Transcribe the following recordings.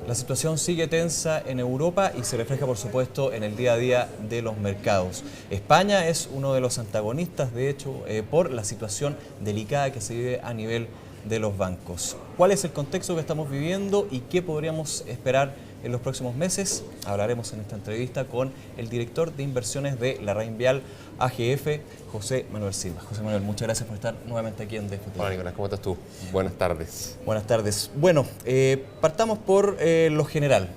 La situación sigue tensa en Europa y se refleja, por supuesto, en el día a día de los mercados. España es uno de los antagonistas, de hecho, por la situación delicada que se vive a nivel de los bancos. ¿Cuál es el contexto que estamos viviendo y qué podríamos esperar en los próximos meses? Hablaremos en esta entrevista con el director de inversiones de la Reinvial AGF, José Manuel Silva. José Manuel, muchas gracias por estar nuevamente aquí en DFT. Hola Nicolás, ¿cómo estás tú? Buenas tardes. Buenas tardes. Bueno, partamos por lo general.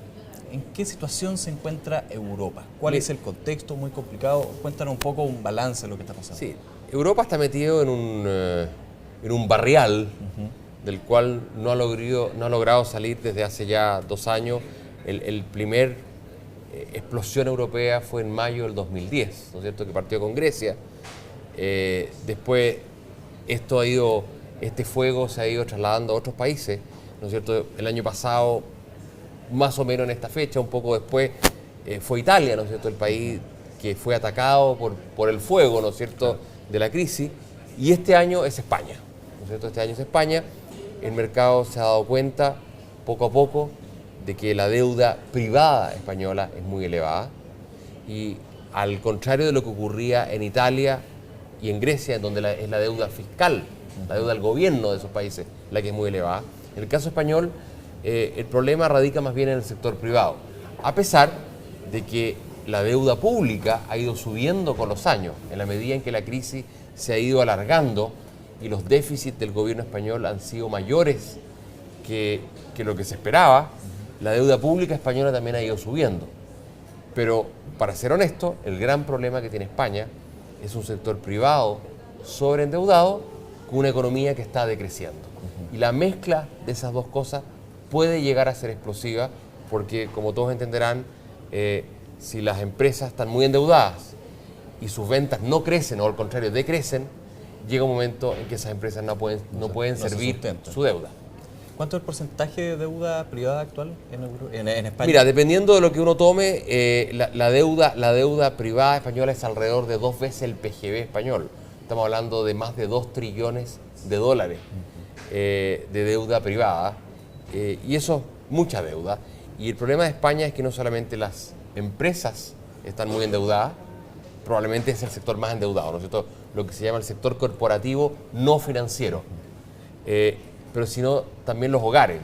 ¿En qué situación se encuentra Europa? ¿Cuál es el contexto? Muy complicado. Cuéntanos un poco un balance de lo que está pasando. Sí, Europa está metido en un barrial del cual no ha logrado salir desde hace ya 2 años. El primer explosión europea fue en mayo del 2010, ¿no es cierto?, que partió con Grecia. Después este fuego se ha ido trasladando a otros países, ¿no es cierto? El año pasado, más o menos en esta fecha, un poco después, fue Italia, ¿no es cierto?, el país que fue atacado por el fuego, ¿no es cierto?, de la crisis. Y este año es España, ¿no es cierto? Este año es España. El mercado se ha dado cuenta, poco a poco, de que la deuda privada española es muy elevada. Y al contrario de lo que ocurría en Italia y en Grecia, en donde es la deuda fiscal, la deuda del gobierno de esos países, la que es muy elevada. En el caso español, el problema radica más bien en el sector privado, a pesar de que la deuda pública ha ido subiendo con los años, en la medida en que la crisis se ha ido alargando y los déficits del gobierno español han sido mayores que lo que se esperaba. La deuda pública española también ha ido subiendo. Pero, para ser honesto, el gran problema que tiene España es un sector privado sobreendeudado con una economía que está decreciendo. Y la mezcla de esas dos cosas puede llegar a ser explosiva porque, como todos entenderán, si las empresas están muy endeudadas y sus ventas no crecen o al contrario decrecen, llega un momento en que esas empresas no pueden servir su deuda. ¿Cuánto es el porcentaje de deuda privada actual en España? Mira, dependiendo de lo que uno tome, la deuda privada española es alrededor de 2 veces el PGB español. Estamos hablando de más de 2 trillones de dólares de deuda privada, y eso es mucha deuda. Y el problema de España es que no solamente las empresas están muy endeudadas, probablemente es el sector más endeudado, ¿no es cierto?, lo que se llama el sector corporativo no financiero. Pero sino también los hogares.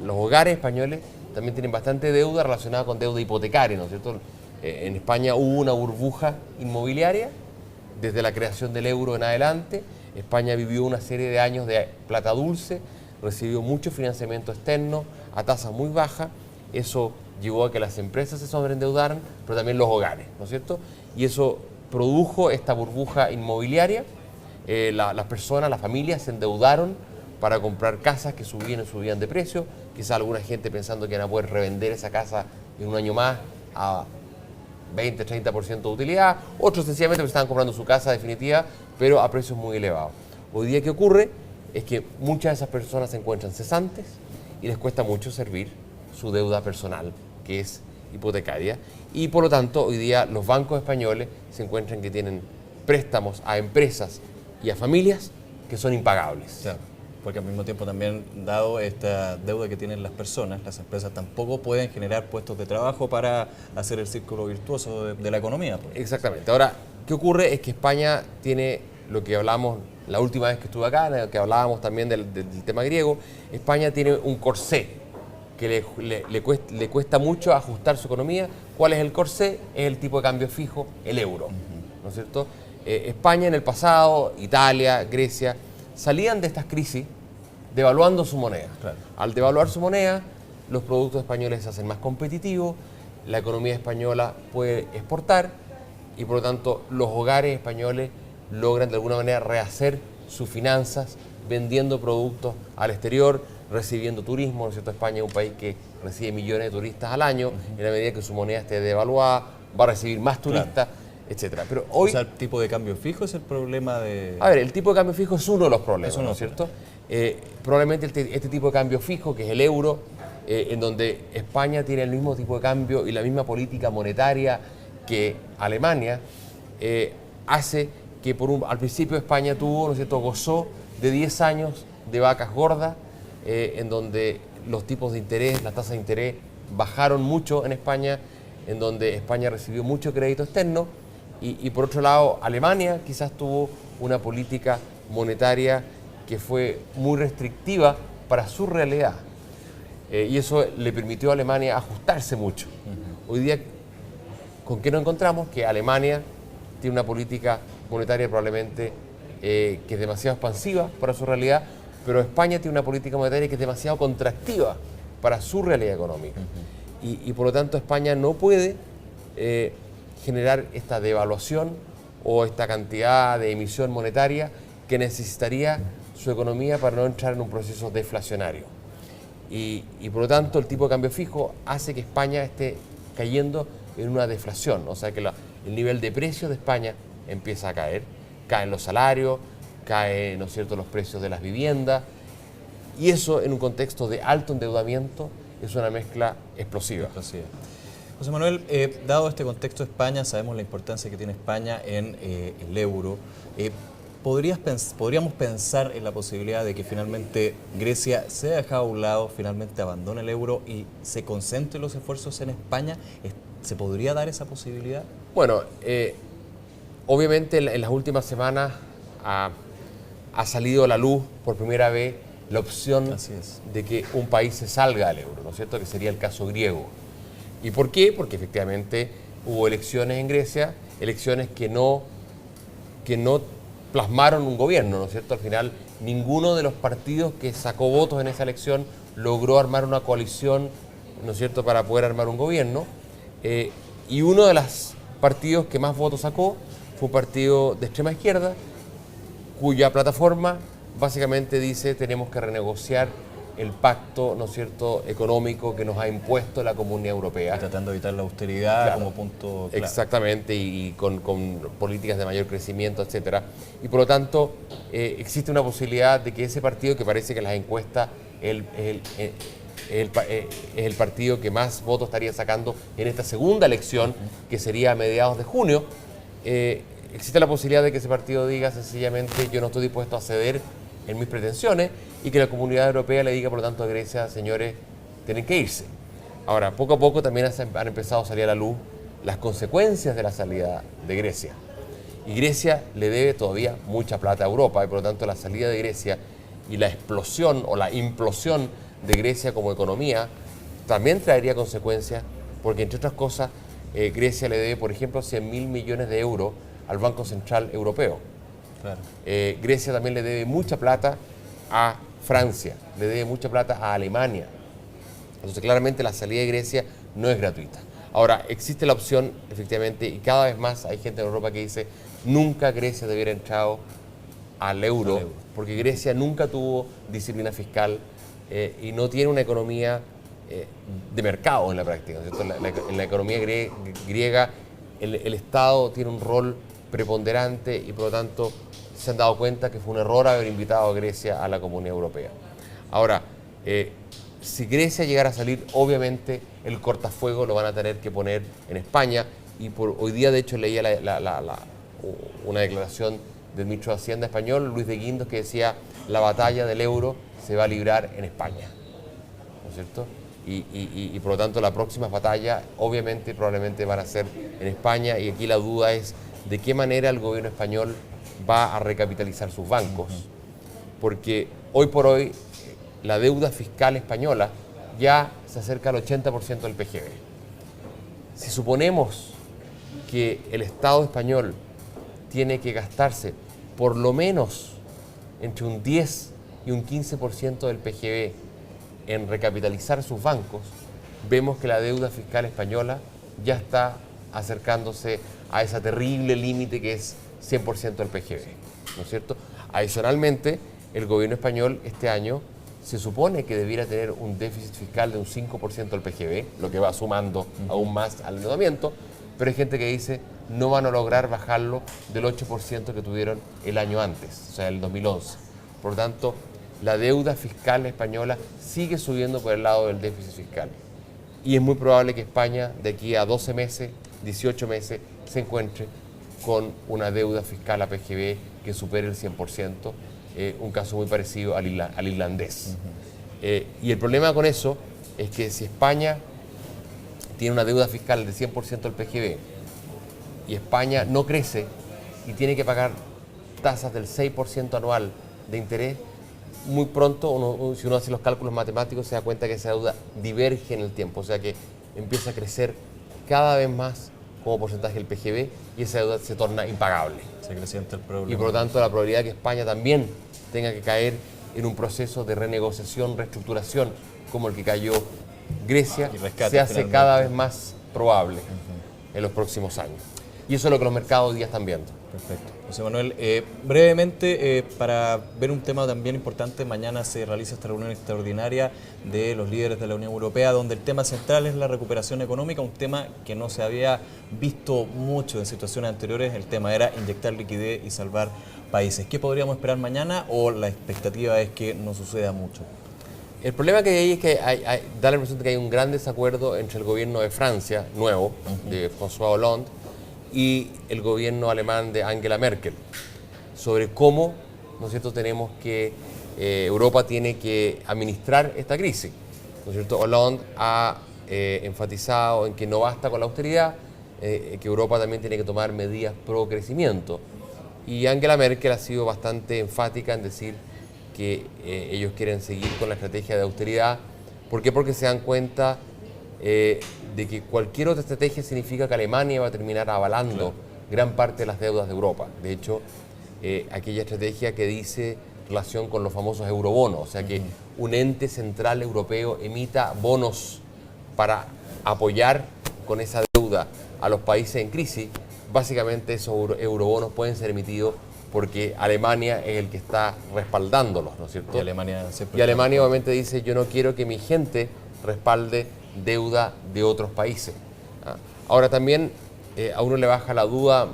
Los hogares españoles también tienen bastante deuda relacionada con deuda hipotecaria, ¿no es cierto? En España hubo una burbuja inmobiliaria desde la creación del euro en adelante. España vivió una serie de años de plata dulce, recibió mucho financiamiento externo a tasas muy bajas. Eso llevó a que las empresas se sobreendeudaran, pero también los hogares, ¿no es cierto? Y eso produjo esta burbuja inmobiliaria. Las personas, las familias se endeudaron para comprar casas que subían de precio. Quizá alguna gente pensando que iban a poder revender esa casa en un año más a 20-30% de utilidad. Otros sencillamente estaban comprando su casa definitiva, pero a precios muy elevados. Hoy día, ¿qué ocurre? Es que muchas de esas personas se encuentran cesantes y les cuesta mucho servir su deuda personal, que es hipotecaria. Y por lo tanto, hoy día los bancos españoles se encuentran que tienen préstamos a empresas y a familias que son impagables. Claro, porque al mismo tiempo también, dado esta deuda que tienen las personas, las empresas tampoco pueden generar puestos de trabajo para hacer el círculo virtuoso de la economía. Pues. Exactamente. Ahora, ¿qué ocurre? Es que España tiene lo que hablamos la última vez que estuve acá, que hablábamos también del tema griego. España tiene un corsé que le cuesta mucho ajustar su economía. ¿Cuál es el corsé? Es el tipo de cambio fijo, el euro, ¿no es cierto? España en el pasado, Italia, Grecia, salían de estas crisis devaluando su moneda. Claro. Al devaluar su moneda, los productos españoles se hacen más competitivos, la economía española puede exportar y por lo tanto los hogares españoles logran de alguna manera rehacer sus finanzas vendiendo productos al exterior, recibiendo turismo, ¿no es cierto? España es un país que recibe millones de turistas al año, en la medida que su moneda esté devaluada, va a recibir más turistas, etcétera. Pero hoy, o sea, el tipo de cambio fijo es el problema de... A ver, el tipo de cambio fijo es uno de los problemas, ¿no es cierto? Probablemente este tipo de cambio fijo, que es el euro, en donde España tiene el mismo tipo de cambio y la misma política monetaria que Alemania, hace que al principio España tuvo, ¿no es cierto?, gozó de 10 años de vacas gordas, en donde los tipos de interés, las tasas de interés bajaron mucho en España, en donde España recibió mucho crédito externo, y por otro lado Alemania quizás tuvo una política monetaria que fue muy restrictiva para su realidad, y eso le permitió a Alemania ajustarse mucho. Hoy día, ¿con qué nos encontramos? Que Alemania tiene una política monetaria probablemente que es demasiado expansiva para su realidad, pero España tiene una política monetaria que es demasiado contractiva para su realidad económica. Y por lo tanto España no puede generar esta devaluación o esta cantidad de emisión monetaria que necesitaría su economía para no entrar en un proceso deflacionario. Y por lo tanto el tipo de cambio fijo hace que España esté cayendo en una deflación, o sea que el nivel de precios de España empieza a caer, caen los salarios, caen, ¿no es cierto?, los precios de las viviendas, y eso en un contexto de alto endeudamiento es una mezcla explosiva. José Manuel, dado este contexto de España, sabemos la importancia que tiene España en el euro. ¿Podríamos pensar en la posibilidad de que finalmente Grecia sea dejada a un lado, finalmente abandone el euro y se concentren los esfuerzos en España? ¿Se podría dar esa posibilidad? Bueno, obviamente en las últimas semanas ha salido a la luz por primera vez la opción de que un país se salga del euro, ¿no es cierto?, que sería el caso griego. ¿Y por qué? Porque efectivamente hubo elecciones en Grecia, elecciones que no plasmaron un gobierno, ¿no es cierto? Al final, ninguno de los partidos que sacó votos en esa elección logró armar una coalición, ¿no es cierto?, para poder armar un gobierno. Y uno de los partidos que más votos sacó fue un partido de extrema izquierda, cuya plataforma básicamente dice tenemos que renegociar el pacto, ¿no es cierto?, económico que nos ha impuesto la Comunidad Europea. Tratando de evitar la austeridad como punto clave. Exactamente, y con políticas de mayor crecimiento, etcétera. Y por lo tanto, existe una posibilidad de que ese partido, que parece que en las encuestas es el partido que más votos estaría sacando en esta segunda elección, que sería a mediados de junio, existe la posibilidad de que ese partido diga sencillamente yo no estoy dispuesto a ceder en mis pretensiones, y que la Comunidad Europea le diga por lo tanto a Grecia, señores, tienen que irse. Ahora, poco a poco también han empezado a salir a la luz las consecuencias de la salida de Grecia. Y Grecia le debe todavía mucha plata a Europa, y por lo tanto la salida de Grecia y la explosión o la implosión de Grecia como economía también traería consecuencias, porque entre otras cosas Grecia le debe, por ejemplo, 100.000 millones de euros al Banco Central Europeo. Claro. Grecia también le debe mucha plata a Francia, le debe mucha plata a Alemania. Entonces claramente la salida de Grecia no es gratuita. Ahora, existe la opción, efectivamente, y cada vez más hay gente en Europa que dice nunca Grecia debiera entrado al euro, porque Grecia nunca tuvo disciplina fiscal y no tiene una economía de mercado en la práctica, ¿no es cierto? En la economía griega el Estado tiene un rol preponderante y por lo tanto se han dado cuenta que fue un error haber invitado a Grecia a la Comunidad Europea. Ahora, si Grecia llegara a salir, obviamente el cortafuego lo van a tener que poner en España, y hoy día de hecho leía una declaración del ministro de Hacienda español, Luis de Guindos, que decía la batalla del euro se va a librar en España, ¿no es cierto? Y por lo tanto la próxima batalla obviamente probablemente van a ser en España, y aquí la duda es de qué manera el gobierno español va a recapitalizar sus bancos, porque hoy por hoy la deuda fiscal española ya se acerca al 80% del PGB. Si suponemos que el Estado español tiene que gastarse por lo menos entre un 10 y un 15% del PGB en recapitalizar sus bancos, vemos que la deuda fiscal española ya está acercándose a ese terrible límite que es 100% del PGB, ¿no es cierto? Adicionalmente, el gobierno español este año se supone que debiera tener un déficit fiscal de un 5% del PGB, lo que va sumando aún más al endeudamiento, pero hay gente que dice no van a lograr bajarlo del 8% que tuvieron el año antes, o sea, el 2011. Por lo tanto, la deuda fiscal española sigue subiendo por el lado del déficit fiscal. Y es muy probable que España, de aquí a 12 meses, 18 meses, se encuentre con una deuda fiscal a PGB que supere el 100%, un caso muy parecido al irlandés. Y el problema con eso es que si España tiene una deuda fiscal de 100% al PGB y España no crece y tiene que pagar tasas del 6% anual de interés, muy pronto, si uno hace los cálculos matemáticos, se da cuenta que esa deuda diverge en el tiempo, o sea que empieza a crecer cada vez más como porcentaje del PGB y esa deuda se torna impagable. Se acrecienta el problema. Y por lo tanto la probabilidad de que España también tenga que caer en un proceso de renegociación, reestructuración, como el que cayó Grecia, se hace cada vez más probable en los próximos años. Y eso es lo que los mercados hoy día están viendo. Perfecto. José Manuel, brevemente, para ver un tema también importante, mañana se realiza esta reunión extraordinaria de los líderes de la Unión Europea, donde el tema central es la recuperación económica, un tema que no se había visto mucho en situaciones anteriores. El tema era inyectar liquidez y salvar países. ¿Qué podríamos esperar mañana o la expectativa es que no suceda mucho? El problema que hay ahí es que da la impresión de que hay un gran desacuerdo entre el gobierno de Francia, nuevo, de François Hollande, y el gobierno alemán de Angela Merkel, sobre cómo, ¿no es cierto?, tenemos que, Europa tiene que administrar esta crisis. ¿No es cierto? Hollande ha enfatizado en que no basta con la austeridad, que Europa también tiene que tomar medidas pro crecimiento. Y Angela Merkel ha sido bastante enfática en decir que ellos quieren seguir con la estrategia de austeridad. ¿Por qué? Porque se dan cuenta de que cualquier otra estrategia significa que Alemania va a terminar avalando gran parte de las deudas de Europa. De hecho, aquella estrategia que dice relación con los famosos eurobonos, o sea que un ente central europeo emita bonos para apoyar con esa deuda a los países en crisis. Básicamente esos eurobonos pueden ser emitidos porque Alemania es el que está respaldándolos, ¿no es cierto? Y Alemania obviamente dice, yo no quiero que mi gente respalde deuda de otros países. Ahora también a uno le baja la duda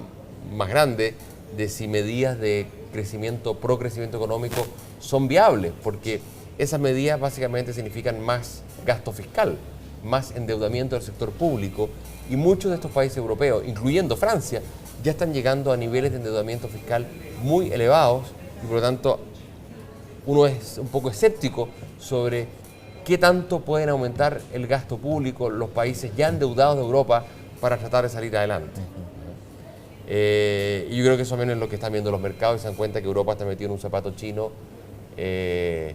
más grande de si medidas de crecimiento, pro crecimiento económico son viables, porque esas medidas básicamente significan más gasto fiscal, más endeudamiento del sector público, y muchos de estos países europeos, incluyendo Francia, ya están llegando a niveles de endeudamiento fiscal muy elevados y por lo tanto uno es un poco escéptico sobre qué tanto pueden aumentar el gasto público los países ya endeudados de Europa para tratar de salir adelante. Y yo creo que eso menos es lo que están viendo los mercados y se dan cuenta que Europa está metido en un zapato chino de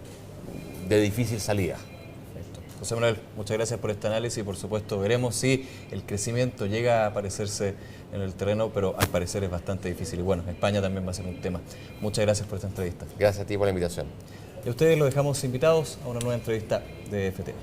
difícil salida. José Manuel, muchas gracias por este análisis y por supuesto veremos si el crecimiento llega a aparecerse en el terreno, pero al parecer es bastante difícil. Y bueno, España también va a ser un tema. Muchas gracias por esta entrevista. Gracias a ti por la invitación. Y a ustedes los dejamos invitados a una nueva entrevista de FT.